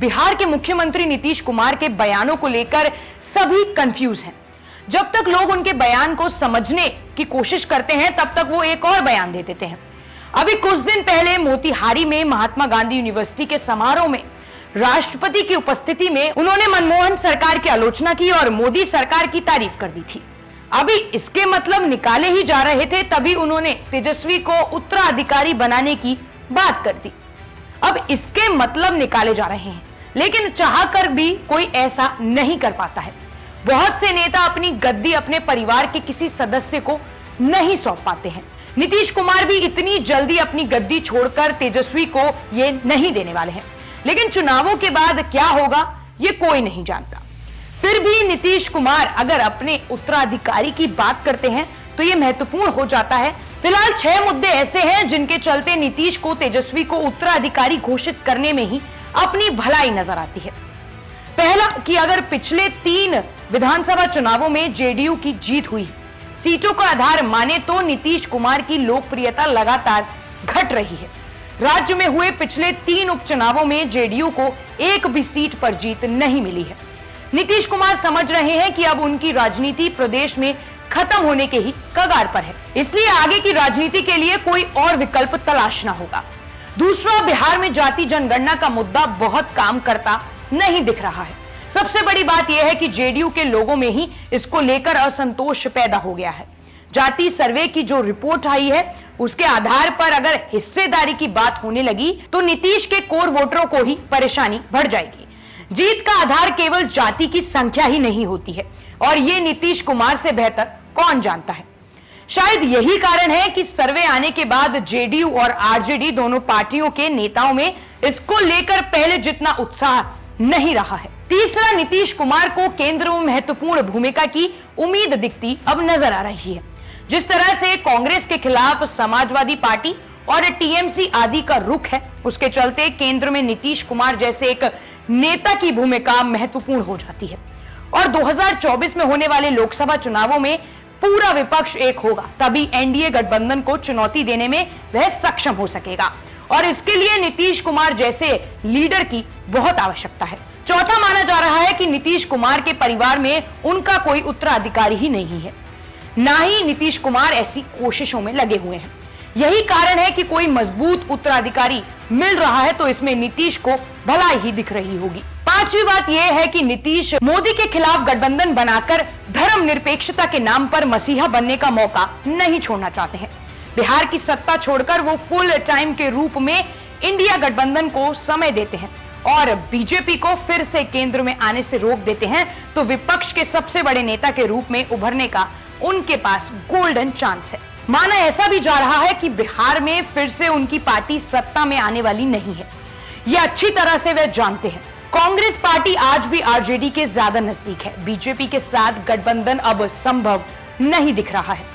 बिहार के मुख्यमंत्री नीतीश कुमार के बयानों को लेकर सभी कंफ्यूज हैं। जब तक लोग उनके बयान को समझने की कोशिश करते हैं तब तक वो एक और बयान दे देते हैं। अभी कुछ दिन पहले मोतिहारी में महात्मा गांधी यूनिवर्सिटी के समारोह में राष्ट्रपति की उपस्थिति में उन्होंने मनमोहन सरकार की आलोचना की और मोदी सरकार की तारीफ कर दी थी। अभी इसके मतलब निकाले ही जा रहे थे, तभी उन्होंने तेजस्वी को उत्तराधिकारी बनाने की बात कर दी। अब इसके मतलब निकाले जा रहे हैं, लेकिन चाहकर भी कोई ऐसा नहीं कर पाता है। बहुत से नेता अपनी गद्दी अपने परिवार के किसी सदस्य को नहीं सौंप पाते हैं। नीतीश कुमार भी इतनी जल्दी अपनी गद्दी छोड़कर तेजस्वी को ये नहीं देने वाले हैं, लेकिन चुनावों के बाद क्या होगा ये कोई नहीं जानता। फिर भी नीतीश कुमार अगर अपने उत्तराधिकारी की बात करते हैं तो ये महत्वपूर्ण हो जाता है। फिलहाल 6 मुद्दे ऐसे हैं जिनके चलते नीतीश को तेजस्वी को उत्तराधिकारी घोषित करने में ही अपनी भलाई नजर आती है। पहला कि अगर पिछले 3 विधानसभा चुनावों में जेडीयू की जीत हुई, सीटों का आधार माने तो नीतीश कुमार की लोकप्रियता लगातार घट रही है। राज्य में हुए पिछले 3 उपचुनावों में जेडीयू को एक भी सीट पर जीत नहीं मिली है। नीतीश कुमार समझ रहे हैं कि अब उनकी राजनीति प्रदेश में खत्म होने के ही कगार पर है, इसलिए आगे की राजनीति के लिए कोई और विकल्प तलाशना होगा। दूसरा, बिहार में जाति जनगणना का मुद्दा बहुत काम करता नहीं दिख रहा है। सबसे बड़ी बात यह है कि जेडीयू के लोगों में ही इसको लेकर असंतोष पैदा हो गया है। जाति सर्वे की जो रिपोर्ट आई है उसके आधार पर अगर हिस्सेदारी की बात होने लगी तो नीतीश के कोर वोटरों को ही परेशानी बढ़ जाएगी। जीत का आधार केवल जाति की संख्या ही नहीं होती है, और ये नीतीश कुमार से बेहतर कौन जानता है। शायद यही कारण है कि सर्वे आने के बाद जेडीयू और आरजेडी दोनों पार्टियों के नेताओं में इसको लेकर पहले जितना उत्साह नहीं रहा है। तीसरा, नीतीश कुमार को केंद्र में महत्वपूर्ण भूमिका की उम्मीद दिखती अब नजर आ रही है। जिस तरह से कांग्रेस के खिलाफ समाजवादी पार्टी और टीएमसी आदि का रुख है, उसके चलते केंद्र में नीतीश कुमार जैसे एक नेता की भूमिका महत्वपूर्ण हो जाती है। और 2024 में होने वाले लोकसभा चुनावों में पूरा विपक्ष एक होगा, तभी एनडीए गठबंधन को चुनौती देने में वह सक्षम हो सकेगा, और इसके लिए नीतीश कुमार जैसे लीडर की बहुत आवश्यकता है। चौथा, माना जा रहा है कि नीतीश कुमार के परिवार में उनका कोई उत्तराधिकारी ही नहीं है, ना ही नीतीश कुमार ऐसी कोशिशों में लगे हुए हैं। यही कारण है कि कोई मजबूत उत्तराधिकारी मिल रहा है तो इसमें नीतीश को भलाई ही दिख रही होगी। पांचवी बात यह है कि नीतीश मोदी के खिलाफ गठबंधन बनाकर धर्मनिरपेक्षता के नाम पर मसीहा बनने का मौका नहीं छोड़ना चाहते हैं। बिहार की सत्ता छोड़कर वो फुल टाइम के रूप में इंडिया गठबंधन को समय देते हैं और बीजेपी को फिर से केंद्र में आने से रोक देते हैं, तो विपक्ष के सबसे बड़े नेता के रूप में उभरने का उनके पास गोल्डन चांस है। माना ऐसा भी जा रहा है कि बिहार में फिर से उनकी पार्टी सत्ता में आने वाली नहीं है। यह अच्छी तरह से वे जानते हैं। कांग्रेस पार्टी आज भी आरजेडी के ज्यादा नजदीक है। बीजेपी के साथ गठबंधन अब संभव नहीं दिख रहा है।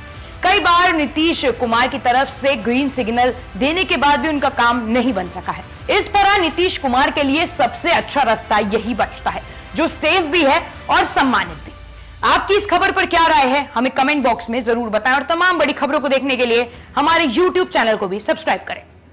कई बार नीतीश कुमार की तरफ से ग्रीन सिग्नल देने के बाद भी उनका काम नहीं बन सका है। इस तरह नीतीश कुमार के लिए सबसे अच्छा रास्ता यही बचता है, जो सेफ भी है और सम्मानित भी। आपकी इस खबर पर क्या राय है, हमें कमेंट बॉक्स में जरूर बताएं, और तमाम बड़ी खबरों को देखने के लिए हमारे YouTube चैनल को भी सब्सक्राइब करें।